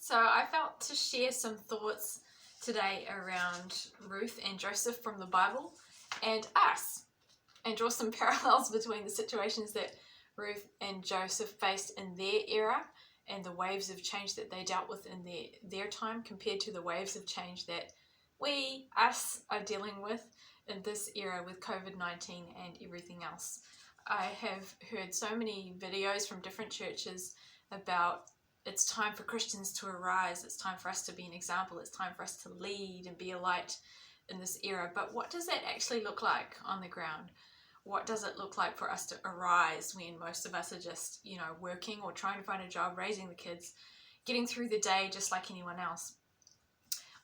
So I felt to share some thoughts today around Ruth and Joseph from the Bible and us, and draw some parallels between the situations that Ruth and Joseph faced in their era and the waves of change that they dealt with in their time compared to the waves of change that us, are dealing with in this era with COVID-19 and everything else. I have heard so many videos from different churches about it's time for Christians to arise, it's time for us to be an example, it's time for us to lead and be a light in this era. But what does that actually look like on the ground? What does it look like for us to arise when most of us are just, working or trying to find a job, raising the kids, getting through the day just like anyone else?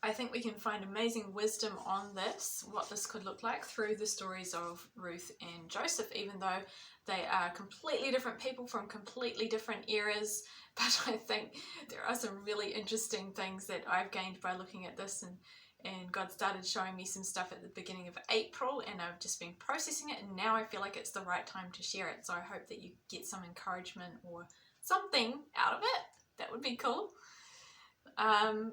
I think we can find amazing wisdom on this, what this could look like, through the stories of Ruth and Joseph, even though they are completely different people from completely different eras. But I think there are some really interesting things that I've gained by looking at this, and God started showing me some stuff at the beginning of April, and I've just been processing it, and now I feel like it's the right time to share it. So I hope that you get some encouragement or something out of it. That would be cool.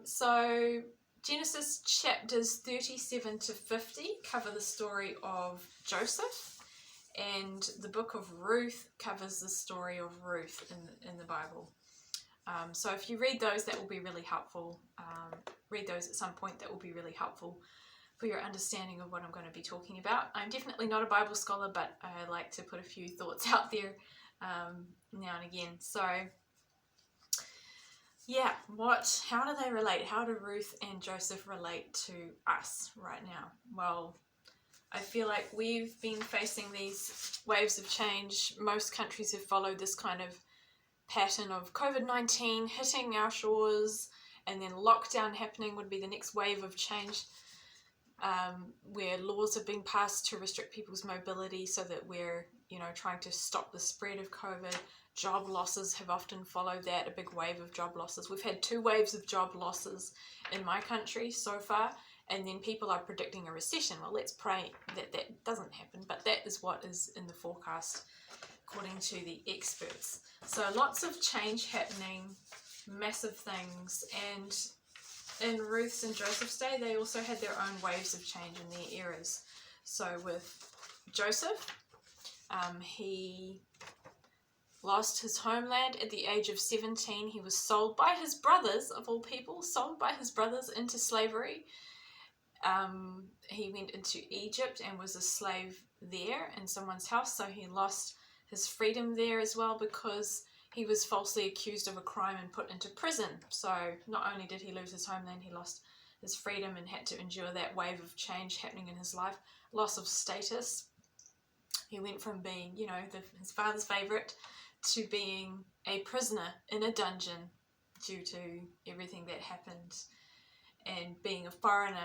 So Genesis chapters 37 to 50 cover the story of Joseph, and the book of Ruth covers the story of Ruth in the Bible. So if you read those, that will be really helpful. Read those at some point, that will be really helpful for your understanding of what I'm going to be talking about. I'm definitely not a Bible scholar, but I like to put a few thoughts out there now and again. So yeah, how do they relate? How do Ruth and Joseph relate to us right now? Well, I feel like we've been facing these waves of change. Most countries have followed this kind of pattern of Covid-19 hitting our shores, and then lockdown happening would be the next wave of change, where laws have been passed to restrict people's mobility so that we're, trying to stop the spread of COVID. Job losses have often followed that, a big wave of job losses. We've had 2 waves of job losses in my country so far, and then people are predicting a recession. Well, let's pray that that doesn't happen, but that is what is in the forecast according to the experts. So lots of change happening, massive things, and in Ruth's and Joseph's day, they also had their own waves of change in their eras. So with Joseph, he lost his homeland at the age of 17. He was sold by his brothers, of all people, into slavery. He went into Egypt and was a slave there in someone's house, so he lost his freedom there as well because he was falsely accused of a crime and put into prison. So not only did he lose his homeland, he lost his freedom and had to endure that wave of change happening in his life. Loss of status. He went from being, his father's favourite to being a prisoner in a dungeon due to everything that happened, and being a foreigner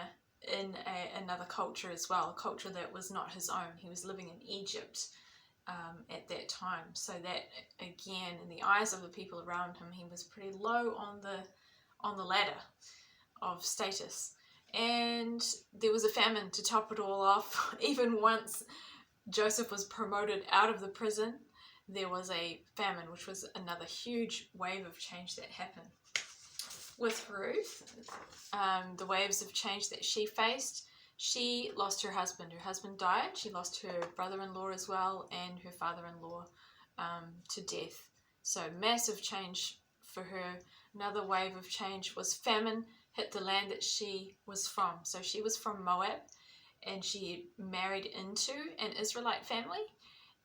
in another culture as well, a culture that was not his own. He was living in Egypt at that time, so that again, in the eyes of the people around him, he was pretty low on the ladder of status. And there was a famine to top it all off. Even once Joseph was promoted out of the prison, there was a famine, which was another huge wave of change that happened. With Ruth, the waves of change that she faced, she lost her husband. Her husband died. She lost her brother-in-law as well, and her father-in-law to death. So massive change for her. Another wave of change was famine hit the land that she was from. So she was from Moab, and she married into an Israelite family,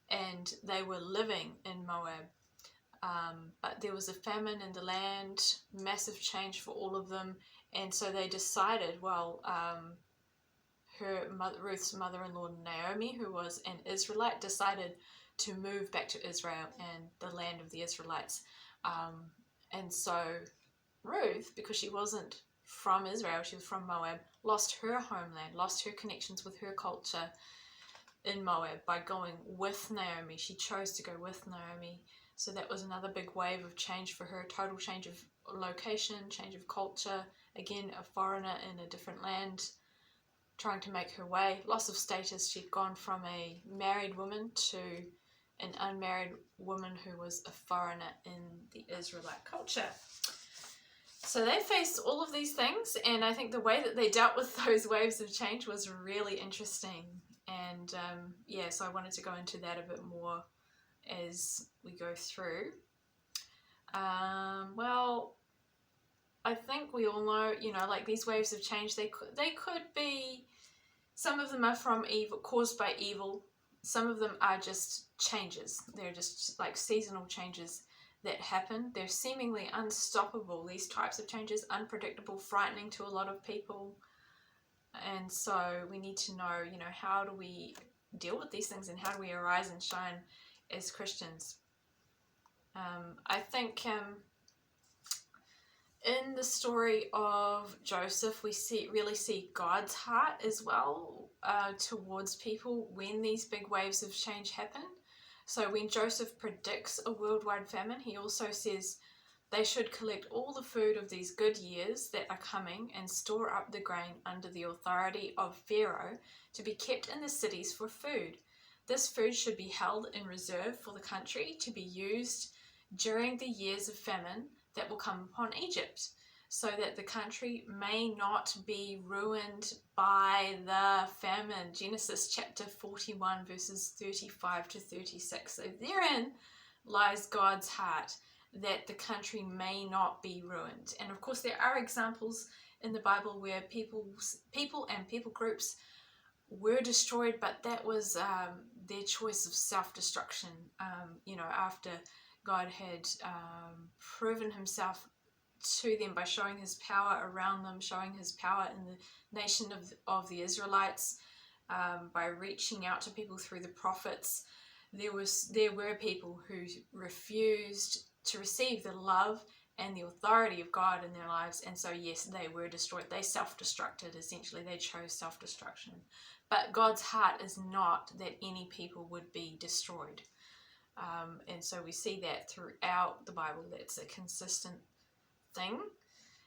and they were living in Moab. But there was a famine in the land, massive change for all of them, and so they decided, Ruth's mother-in-law Naomi, who was an Israelite, decided to move back to Israel and the land of the Israelites. And so Ruth, because she wasn't from Israel, she was from Moab, lost her homeland, lost her connections with her culture in Moab by going with Naomi. She chose to go with Naomi. So that was another big wave of change for her, total change of location, change of culture, again, a foreigner in a different land, trying to make her way. Loss of status. She'd gone from a married woman to an unmarried woman who was a foreigner in the Israelite culture. So they faced all of these things, and I think the way that they dealt with those waves of change was really interesting. And yeah, so I wanted to go into that a bit more as we go through. Well, I think we all know, you know, like these waves of change, they could be, some of them are from evil, caused by evil. Some of them are just changes. They're just like seasonal changes that happen. They're seemingly unstoppable, these types of changes, unpredictable, frightening to a lot of people. And so we need to know, you know, how do we deal with these things and how do we arise and shine as Christians? I think in the story of Joseph, we really see God's heart as well towards people when these big waves of change happen. So when Joseph predicts a worldwide famine, he also says they should collect all the food of these good years that are coming and store up the grain under the authority of Pharaoh to be kept in the cities for food. This food should be held in reserve for the country to be used during the years of famine that will come upon Egypt, so that the country may not be ruined by the famine. Genesis chapter 41 verses 35 to 36. So therein lies God's heart, that the country may not be ruined. And of course there are examples in the Bible where people and people groups were destroyed, but that was their choice of self-destruction, you know, after God had proven himself to them by showing his power around them, showing his power in the nation of the Israelites, by reaching out to people through the prophets. There were people who refused to receive the love and the authority of God in their lives, and so yes, they were destroyed. They self-destructed, essentially. They chose self-destruction. But God's heart is not that any people would be destroyed. And so we see that throughout the Bible. That's a consistent thing.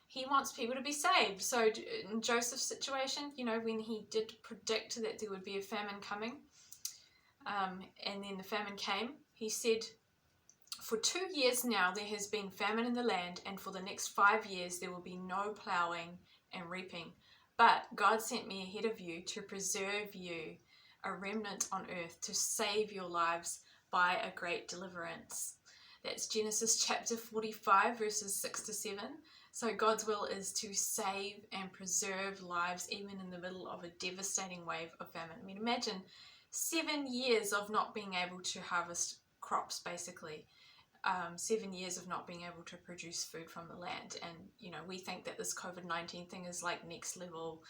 He wants people to be saved. So in Joseph's situation, you know, when he did predict that there would be a famine coming, and then the famine came, he said, for 2 years now there has been famine in the land, and for the next 5 years there will be no plowing and reaping. But God sent me ahead of you to preserve you, a remnant on earth, to save your lives by a great deliverance. That's Genesis chapter 45 verses 6 to 7. So God's will is to save and preserve lives even in the middle of a devastating wave of famine. I mean, imagine 7 years of not being able to harvest crops, basically. 7 years of not being able to produce food from the land. And, you know, we think that this COVID-19 thing is like next level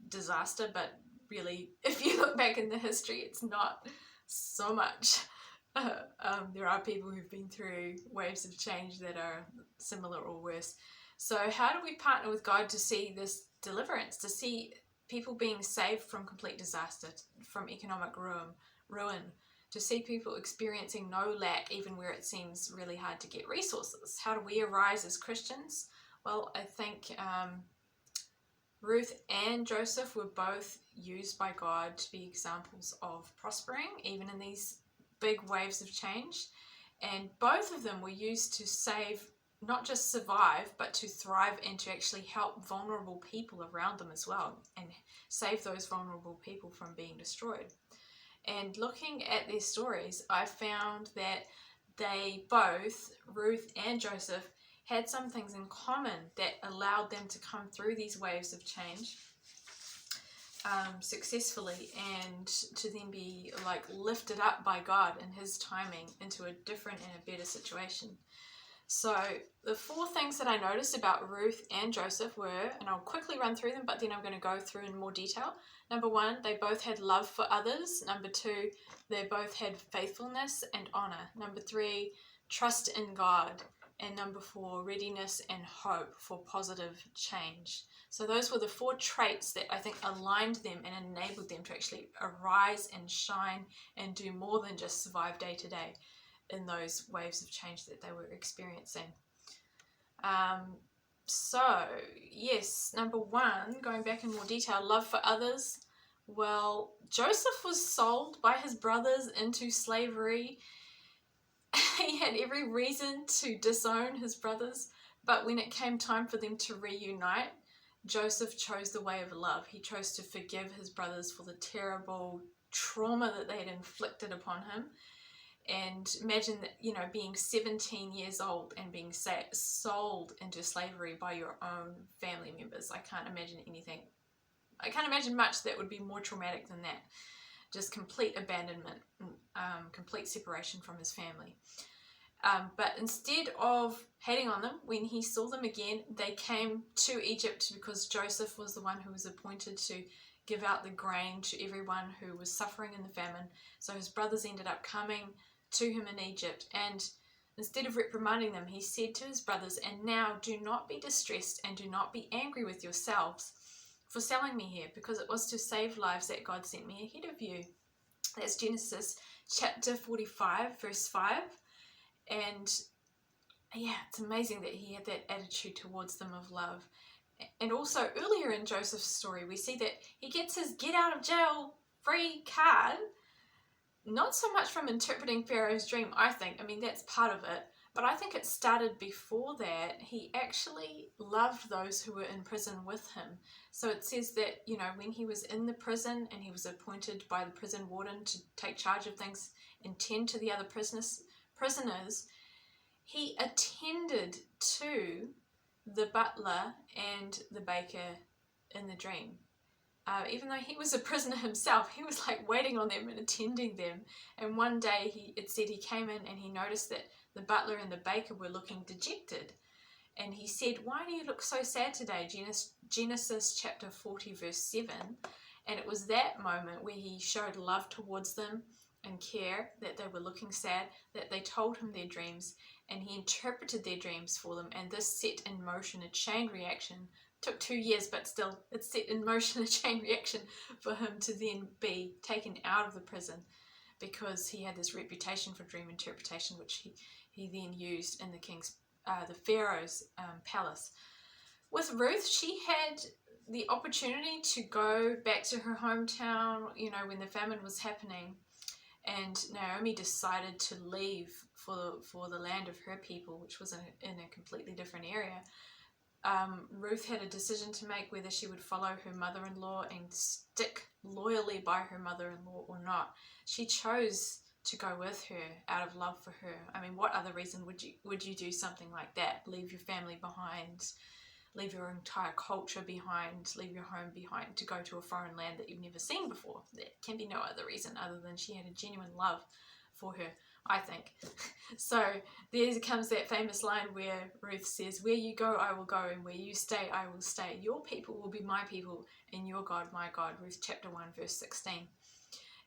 disaster, but really, if you look back in the history, it's not so much. There are people who've been through waves of change that are similar or worse. So how do we partner with God to see this deliverance, to see people being saved from complete disaster, from economic ruin, to see people experiencing no lack even where it seems really hard to get resources? How do we arise as Christians? Well, I think Ruth and Joseph were both used by God to be examples of prospering even in these big waves of change, and both of them were used to save, not just survive, but to thrive and to actually help vulnerable people around them as well, and save those vulnerable people from being destroyed. And looking at their stories, I found that they both, Ruth and Joseph, had some things in common that allowed them to come through these waves of change successfully, and to then be like lifted up by God in his timing into a different and a better situation. So the 4 things that I noticed about Ruth and Joseph were, and I'll quickly run through them, but then I'm going to go through in more detail. Number 1, they both had love for others. Number 2, they both had faithfulness and honor. Number 3, trust in God. And number 4, readiness and hope for positive change. So those were the 4 traits that I think aligned them and enabled them to actually arise and shine and do more than just survive day to day in those waves of change that they were experiencing. So yes, number 1, going back in more detail, love for others. Well, Joseph was sold by his brothers into slavery. He had every reason to disown his brothers, But when it came time for them to reunite, Joseph chose the way of love. He chose to forgive his brothers for the terrible trauma that they had inflicted upon him. And imagine that, you know, being 17 years old and being sold into slavery by your own family members. I can't imagine much that would be more traumatic than that. Just complete abandonment, complete separation from his family. But instead of hating on them, when he saw them again, they came to Egypt because Joseph was the one who was appointed to give out the grain to everyone who was suffering in the famine. So his brothers ended up coming to him in Egypt, and instead of reprimanding them, he said to his brothers, "And now do not be distressed and do not be angry with yourselves for selling me here, because it was to save lives that God sent me ahead of you." That's Genesis chapter 45, verse 5. And yeah, it's amazing that he had that attitude towards them of love. And also earlier in Joseph's story, we see that he gets his get out of jail free card, not so much from interpreting Pharaoh's dream, I think. I mean, that's part of it. But I think it started before that. He actually loved those who were in prison with him. So it says that, you know, when he was in the prison and he was appointed by the prison warden to take charge of things and tend to the other prisoners, he attended to the butler and the baker in the dream. Even though he was a prisoner himself, he was like waiting on them and attending them. And one day it said he came in and he noticed that the butler and the baker were looking dejected. And he said, "Why do you look so sad today?" Genesis chapter 40, verse 7. And it was that moment where he showed love towards them and care, that they were looking sad, that they told him their dreams, and he interpreted their dreams for them. And this set in motion a chain reaction. Took 2 years, but still it set in motion a chain reaction for him to then be taken out of the prison, because he had this reputation for dream interpretation, which he then used in the Pharaoh's palace. With Ruth, she had the opportunity to go back to her hometown, you know, when the famine was happening, and Naomi decided to leave for the land of her people, which was in a completely different area. Ruth had a decision to make whether she would follow her mother-in-law and stick loyally by her mother-in-law or not. She chose to go with her out of love for her. I mean, what other reason would you do something like that? Leave your family behind, leave your entire culture behind, leave your home behind to go to a foreign land that you've never seen before. There can be no other reason other than she had a genuine love for her, I think. So there comes that famous line where Ruth says, "Where you go, I will go, and where you stay, I will stay. Your people will be my people, and your God, my God." Ruth chapter 1, verse 16.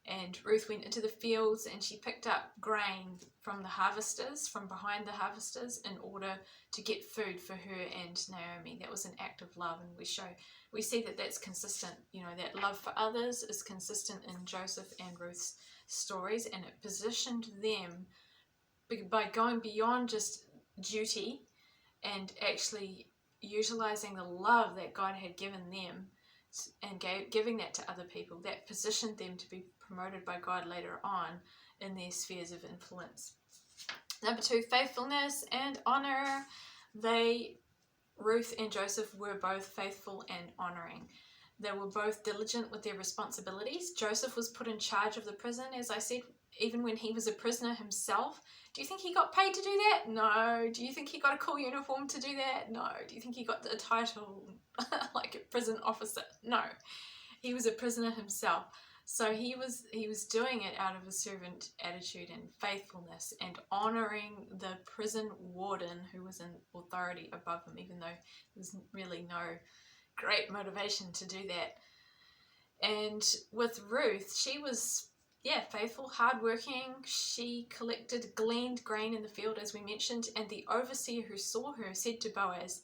And Ruth went into the fields and she picked up grain from the harvesters, from behind the harvesters, in order to get food for her and Naomi. That was an act of love, and we see that that's consistent. You know, that love for others is consistent in Joseph and Ruth's stories, and it positioned them by going beyond just duty and actually utilizing the love that God had given them and giving that to other people. That positioned them to be promoted by God later on in their spheres of influence. Number 2, faithfulness and honor. Ruth and Joseph were both faithful and honoring. They were both diligent with their responsibilities. Joseph was put in charge of the prison, as I said, even when he was a prisoner himself. Do you think he got paid to do that? No. Do you think he got a cool uniform to do that? No. Do you think he got a title like a prison officer? No. He was a prisoner himself. So he was doing it out of a servant attitude and faithfulness and honoring the prison warden who was in authority above him, even though there was really no great motivation to do that. And with Ruth, she was faithful, hardworking. She gleaned grain in the field, as we mentioned, and the overseer who saw her said to Boaz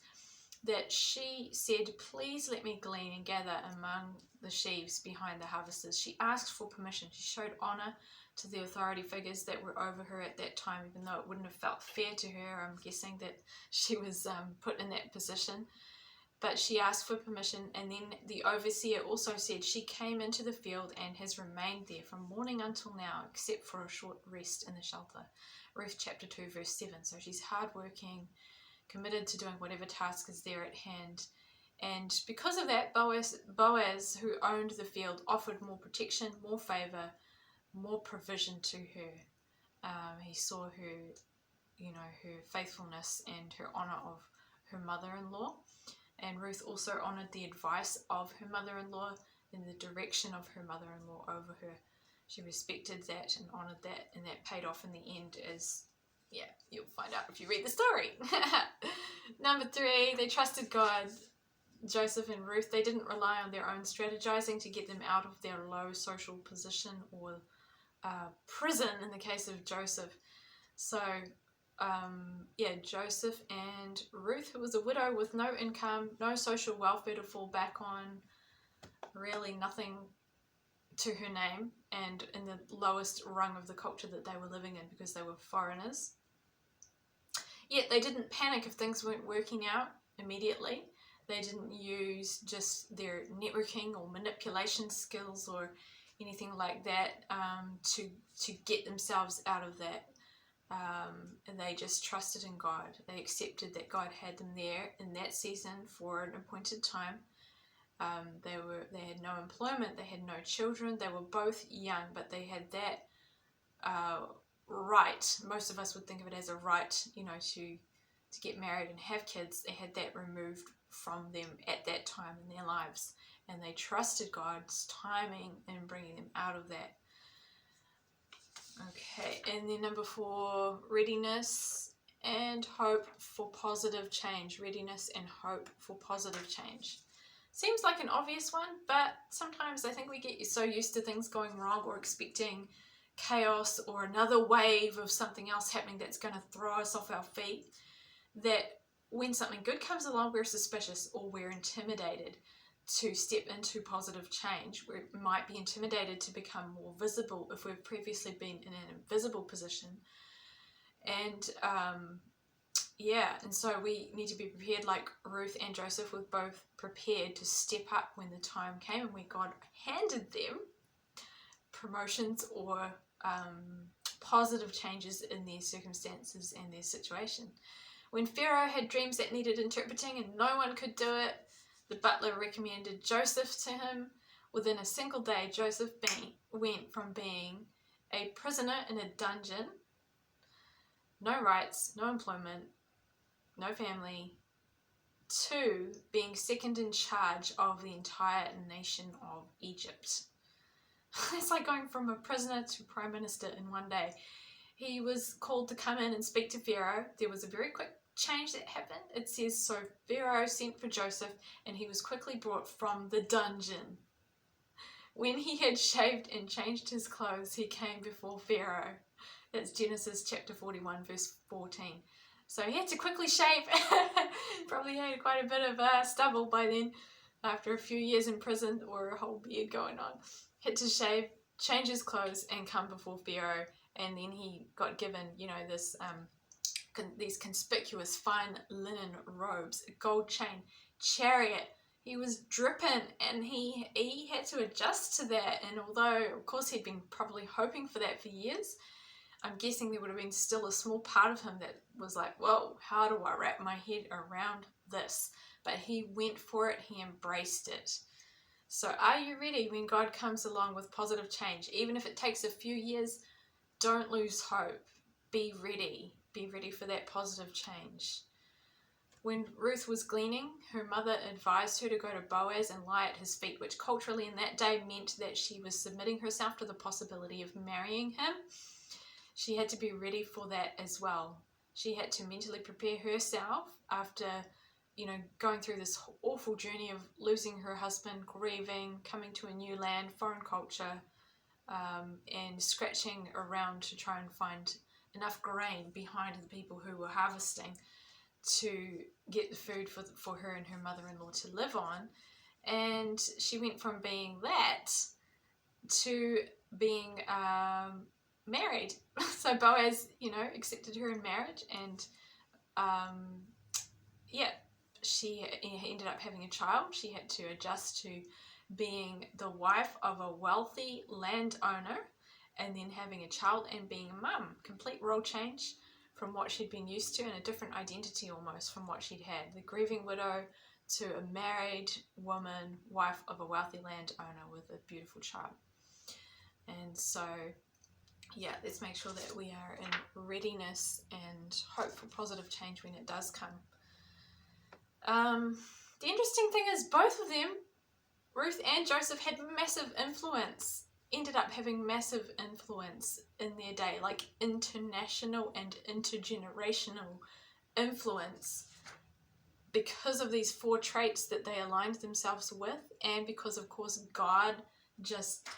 that she said, "Please let me glean and gather among the sheaves behind the harvesters." She asked for permission. She showed honor to the authority figures that were over her at that time, even though it wouldn't have felt fair to her. I'm guessing that she was put in that position. But she asked for permission, and then the overseer also said she came into the field and has remained there from morning until now, except for a short rest in the shelter. Ruth chapter 2, verse 7. So she's hardworking. committed to doing whatever task is there at hand. And because of that, Boaz, who owned the field, offered more protection, more favour, more provision to her. He saw her, her faithfulness and her honour of her mother-in-law. And Ruth also honoured the advice of her mother-in-law and the direction of her mother-in-law over her. She respected that and honoured that, and that paid off in the end, as, you'll find out if you read the story. Number 3, they trusted God. Joseph and Ruth, they didn't rely on their own strategizing to get them out of their low social position or prison in the case of Joseph. So, Joseph and Ruth, who was a widow with no income, no social welfare to fall back on, really nothing to her name, and in the lowest rung of the culture that they were living in because they were foreigners. Yet they didn't panic if things weren't working out immediately. They didn't use just their networking or manipulation skills or anything like that to get themselves out of that. And they just trusted in God. They accepted that God had them there in that season for an appointed time. They had no employment, they had no children, they were both young, but they had that right. Most of us would think of it as a right, to get married and have kids. They had that removed from them at that time in their lives, and they trusted God's timing in bringing them out of that. Okay, and then number 4, readiness and hope for positive change. Readiness and hope for positive change. Seems like an obvious one, but sometimes I think we get so used to things going wrong or expecting chaos or another wave of something else happening that's going to throw us off our feet, that when something good comes along, we're suspicious or we're intimidated to step into positive change. We might be intimidated to become more visible if we've previously been in an invisible position. And and so we need to be prepared, like Ruth and Joseph were both prepared to step up when the time came and when God handed them promotions or positive changes in their circumstances and their situation. When Pharaoh had dreams that needed interpreting and no one could do it, the butler recommended Joseph to him. Within a single day, Joseph went from being a prisoner in a dungeon, no rights, no employment, no family, to being second in charge of the entire nation of Egypt. It's like going from a prisoner to prime minister in one day. He was called to come in and speak to Pharaoh. There was a very quick change that happened. It says, so Pharaoh sent for Joseph and he was quickly brought from the dungeon. When he had shaved and changed his clothes, he came before Pharaoh. That's Genesis chapter 41, verse 14. So he had to quickly shave. Probably had quite a bit of stubble by then, after a few years in prison or a whole beard going on. Had to shave, change his clothes, and come before Pharaoh. And then he got given, these conspicuous fine linen robes, a gold chain, chariot. He was dripping, and he had to adjust to that. And although, of course, he'd been probably hoping for that for years, I'm guessing there would have been still a small part of him that was like, whoa, how do I wrap my head around this? But he went for it, he embraced it. So are you ready when God comes along with positive change? Even if it takes a few years, don't lose hope. Be ready. Be ready for that positive change. When Ruth was gleaning, her mother advised her to go to Boaz and lie at his feet, which culturally in that day meant that she was submitting herself to the possibility of marrying him. She had to be ready for that as well. She had to mentally prepare herself after, going through this awful journey of losing her husband, grieving, coming to a new land, foreign culture, and scratching around to try and find enough grain behind the people who were harvesting to get the food for her and her mother-in-law to live on. And she went from being that to being married. So Boaz, accepted her in marriage, and she ended up having a child. She had to adjust to being the wife of a wealthy landowner and then having a child and being a mum. Complete role change from what she'd been used to, and a different identity almost from what she'd had. The grieving widow to a married woman, wife of a wealthy landowner with a beautiful child. And so, yeah, let's make sure that we are in readiness and hope for positive change when it does come. The interesting thing is both of them, Ruth and Joseph, had massive influence, ended up having massive influence in their day, like international and intergenerational influence, because of these 4 traits that they aligned themselves with, and because, of course, God just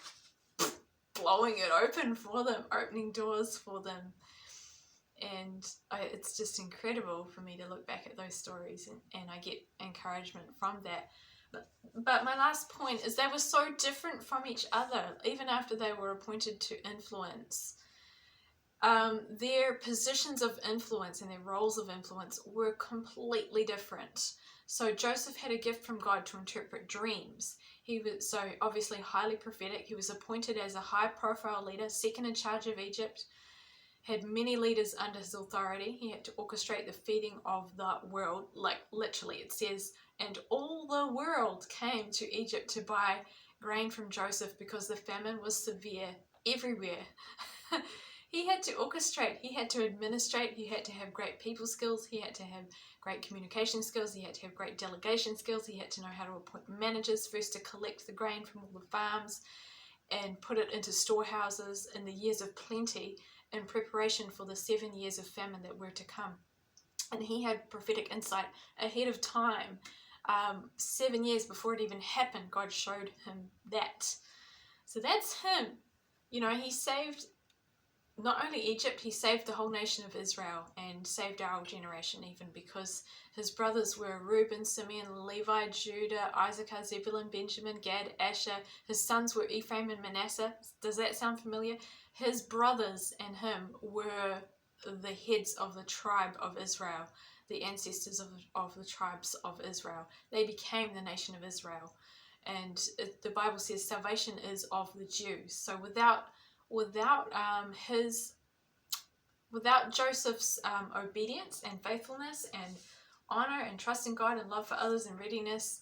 blowing it open for them, opening doors for them. And it's just incredible for me to look back at those stories, and I get encouragement from that. But my last point is they were so different from each other, even after they were appointed to influence. Their positions of influence and their roles of influence were completely different. So Joseph had a gift from God to interpret dreams. He was so obviously highly prophetic. He was appointed as a high-profile leader, second in charge of Egypt, had many leaders under his authority. He had to orchestrate the feeding of the world. Like literally it says, and all the world came to Egypt to buy grain from Joseph because the famine was severe everywhere. He had to orchestrate, he had to administrate, he had to have great people skills, he had to have great communication skills, he had to have great delegation skills, he had to know how to appoint managers first to collect the grain from all the farms and put it into storehouses in the years of plenty in preparation for the 7 years of famine that were to come. And he had prophetic insight ahead of time. 7 years before it even happened, God showed him that. So that's him. You know, he saved not only Egypt, he saved the whole nation of Israel and saved our generation even, because his brothers were Reuben, Simeon, Levi, Judah, Issachar, Zebulun, Benjamin, Gad, Asher. His sons were Ephraim and Manasseh. Does that sound familiar? His brothers and him were the heads of the tribe of Israel, the ancestors of the tribes of Israel. They became the nation of Israel. And the Bible says salvation is of the Jews. So without Joseph's obedience and faithfulness and honor and trust in God and love for others and readiness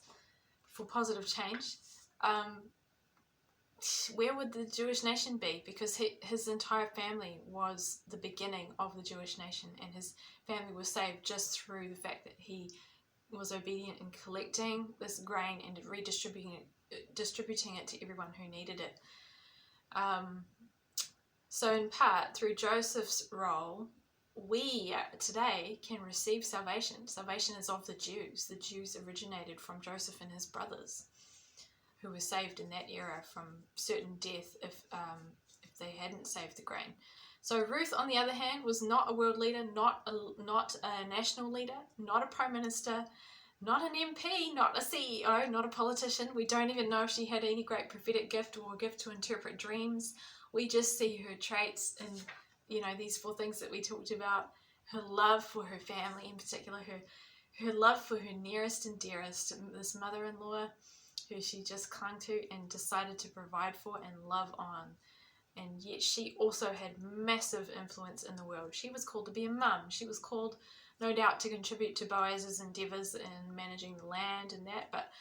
for positive change, where would the Jewish nation be? Because his entire family was the beginning of the Jewish nation, and his family was saved just through the fact that he was obedient in collecting this grain and distributing it to everyone who needed it. So in part, through Joseph's role, we today can receive salvation. Salvation is of the Jews. The Jews originated from Joseph and his brothers, who were saved in that era from certain death if they hadn't saved the grain. So Ruth, on the other hand, was not a world leader, not a national leader, not a prime minister, not an MP, not a CEO, not a politician. We don't even know if she had any great prophetic gift or a gift to interpret dreams. We just see her traits and, you know, these 4 things that we talked about. Her love for her family, in particular, her love for her nearest and dearest, this mother-in-law who she just clung to and decided to provide for and love on. And yet she also had massive influence in the world. She was called to be a mum. She was called, no doubt, to contribute to Boaz's endeavours in managing the land and that, but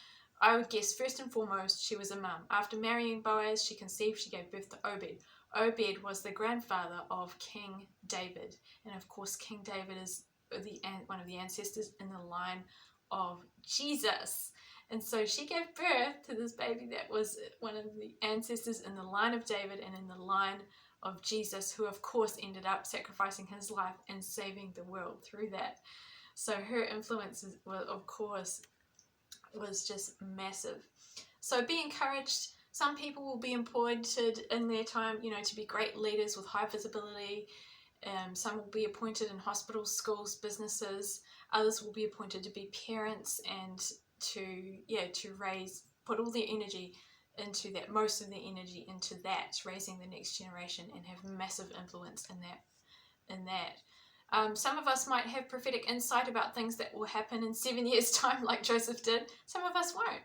I would guess first and foremost she was a mum. After marrying Boaz, she conceived, she gave birth to Obed. Obed was the grandfather of King David, and of course King David is one of the ancestors in the line of Jesus. And so she gave birth to this baby that was one of the ancestors in the line of David and in the line of Jesus, who of course ended up sacrificing his life and saving the world through that. So her influence, of course, was just massive. So be encouraged. Some people will be appointed in their time, you know, to be great leaders with high visibility. Some will be appointed in hospitals, schools, businesses. Others will be appointed to be parents and to put all their energy into that, most of their energy into that, raising the next generation, and have massive influence in that. Some of us might have prophetic insight about things that will happen in 7 years' time like Joseph did. Some of us won't.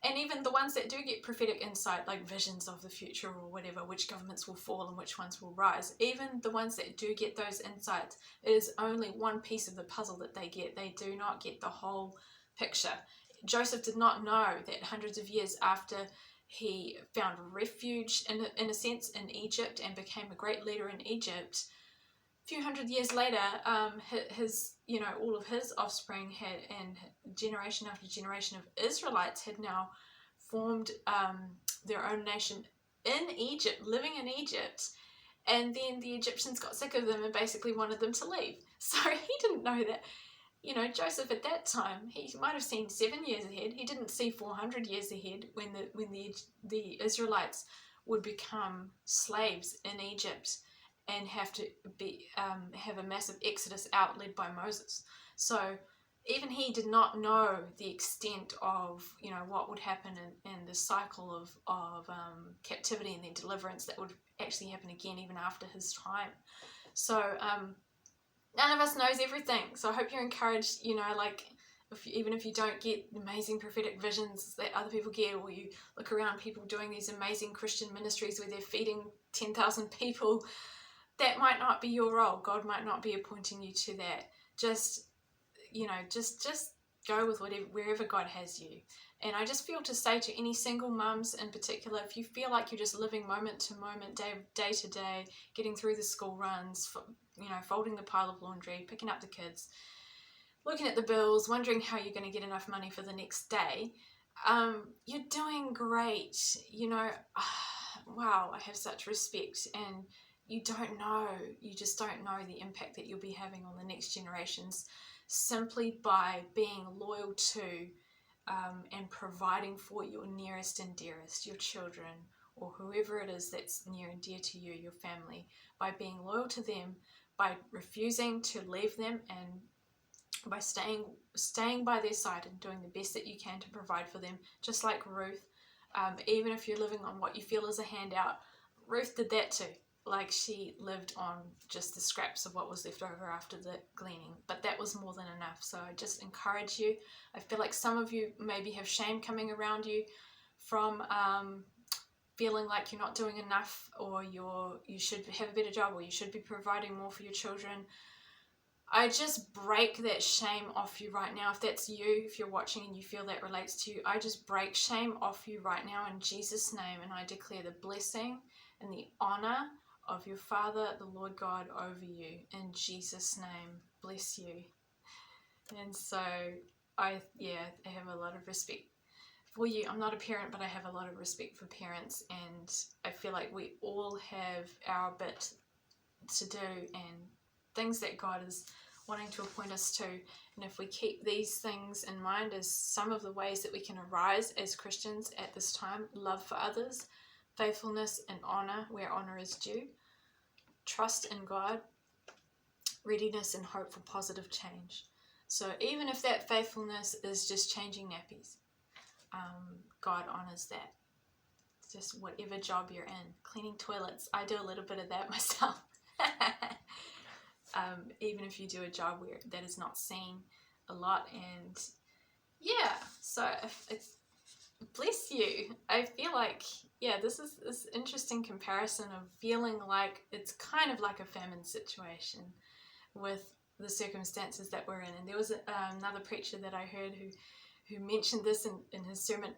And even the ones that do get prophetic insight, like visions of the future or whatever, which governments will fall and which ones will rise, even the ones that do get those insights, it is only one piece of the puzzle that they get. They do not get the whole picture. Joseph did not know that hundreds of years after he found refuge, in a sense, in Egypt and became a great leader in Egypt, a few hundred years later, all of his offspring had, and generation after generation of Israelites had now formed their own nation in Egypt, living in Egypt, and then the Egyptians got sick of them and basically wanted them to leave. So he didn't know that. Joseph at that time, he might have seen 7 years ahead. He didn't see 400 years ahead when the Israelites would become slaves in Egypt and have to have a massive exodus out led by Moses. So even he did not know the extent of what would happen in the cycle of captivity and then deliverance that would actually happen again even after his time. So none of us knows everything. So I hope you're encouraged, even if you don't get amazing prophetic visions that other people get, or you look around people doing these amazing Christian ministries where they're feeding 10,000 people, that might not be your role. God might not be appointing you to that. Just go with wherever God has you. And I just feel to say to any single mums in particular, if you feel like you're just living moment to moment, day to day, getting through the school runs, folding the pile of laundry, picking up the kids, looking at the bills, wondering how you're going to get enough money for the next day, you're doing great. Wow, I have such respect. And you just don't know the impact that you'll be having on the next generations simply by being loyal to and providing for your nearest and dearest, your children, or whoever it is that's near and dear to you, your family, by being loyal to them, by refusing to leave them, and by staying by their side and doing the best that you can to provide for them, just like Ruth. Even if you're living on what you feel is a handout, Ruth did that too. Like, she lived on just the scraps of what was left over after the gleaning, but that was more than enough. So I just encourage you. I feel like some of you maybe have shame coming around you from feeling like you're not doing enough, or you should have a better job, or you should be providing more for your children. I just break that shame off you right now. If that's you, if you're watching and you feel that relates to you, I just break shame off you right now in Jesus' name, and I declare the blessing and the honor of your Father, the Lord God, over you. In Jesus' name, bless you. And so I have a lot of respect for you. I'm not a parent, but I have a lot of respect for parents, and I feel like we all have our bit to do and things that God is wanting to appoint us to. And if we keep these things in mind as some of the ways that we can arise as Christians at this time: love for others, faithfulness and honor where honor is due, trust in God, readiness and hope for positive change. So even if that faithfulness is just changing nappies, God honors that. Just whatever job you're in, cleaning toilets. I do a little bit of that myself. Even if you do a job where that is not seen a lot. And yeah, so it's, bless you. I feel like, this is this interesting comparison of feeling like it's kind of like a famine situation with the circumstances that we're in. And there was another preacher that I heard who mentioned this in his sermon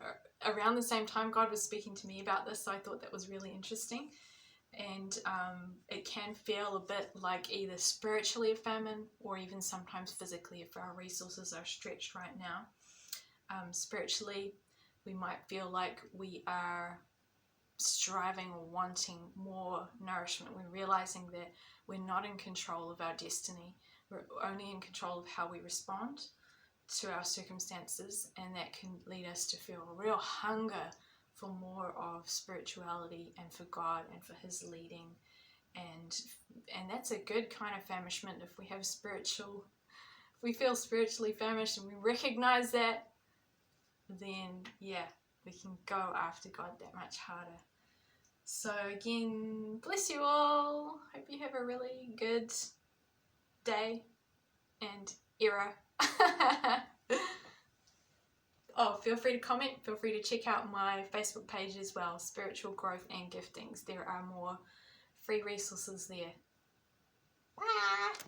around the same time God was speaking to me about this. So I thought that was really interesting. And it can feel a bit like either spiritually a famine or even sometimes physically if our resources are stretched right now. Spiritually, we might feel like we are striving or wanting more nourishment. We're realizing that we're not in control of our destiny. We're only in control of how we respond to our circumstances, and that can lead us to feel a real hunger for more of spirituality and for God and for His leading. And that's a good kind of famishment. If we feel spiritually famished and we recognize that, then we can go after God that much harder. So again, bless you all. Hope you have a really good day and era Oh, feel free to comment. Feel free to check out my Facebook page as well, Spiritual Growth and Giftings. There are more free resources there. Bye!